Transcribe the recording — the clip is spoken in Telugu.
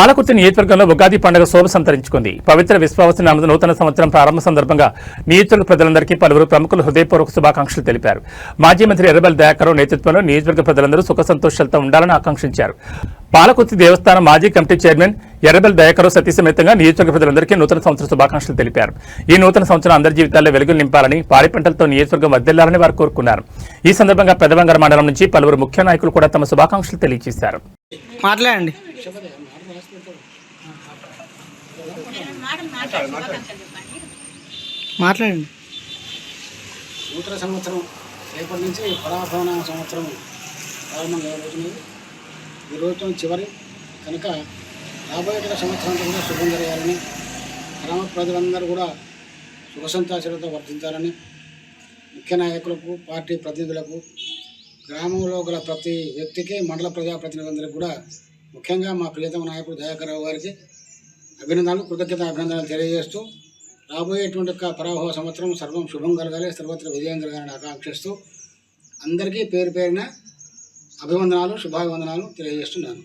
పాలకుర్తి నియోజకవర్గంలో ఉగాది పండుగ శోభ సంతరించుకుంది. పవిత్ర విశ్వావసు నామ నూతన సంవత్సరం ప్రారంభ సందర్భంగా నియోజకవర్గ ప్రజలందరికీ పలువురు ప్రముఖులు హృదయపూర్వక శుభాకాంక్షలు తెలిపారు. మాజీ మంత్రి ఎర్రబెల్లి దయాకర్ నేతృత్వంలో నియోజకవర్గ ప్రజలందరూ సుఖ సంతోషాలతో ఉండాలని ఆకాంక్షించారు. పాలకుర్తి దేవస్థానం మాజీ కమిటీ చైర్మన్ ఎర్రబెల్లి దయాకర్ సతీసమేతంగా నియోజకవర్గ ప్రజలందరికీ నూతన సంవత్సర శుభాకాంక్షలు తెలిపారు. ఈ నూతన సంవత్సరం అందరి జీవితాల్లో వెలుగులు నింపాలని, పాడి పంటలతో నియోజకవర్గం వర్ధిల్లాలని వారు కోరుకున్నారు. ఈ సందర్భంగా పెదవంగర మండలం నుంచి పలువురు ముఖ్య నాయకులు కూడా తమ శుభాకాంక్షలు తెలియజేశారు. మాట్లాడండి. నూతన సంవత్సరం రేపటి నుంచి పరాభవన సంవత్సరం ప్రారంభంగా రోజున ఈ రోజుతో చివరి కనుక రాబోయే సంవత్సరంతో కూడా శుభం జరగాలని, గ్రామ ప్రజలందరూ కూడా సుఖ సంతోషాలతో వర్తించాలని, ముఖ్య నాయకులకు, పార్టీ ప్రతినిధులకు, గ్రామంలో గల ప్రతి వ్యక్తికి, మండల ప్రజాప్రతినిధులందరికీ కూడా ముఖ్యంగా మా ప్రియతమ నాయకుడు దయాకర్ రావు గారికి అభినందనలు, అభినందనలు తెలియజేస్తూ రాబోయేటువంటి పరాభవ సంవత్సరం సర్వం శుభం కలగాలి, సర్వత్ర విజయం కలగాలని ఆకాంక్షిస్తూ అందరికీ పేరు పేరున అభివందనాలు, శుభాభివందనాలు తెలియజేస్తున్నాను.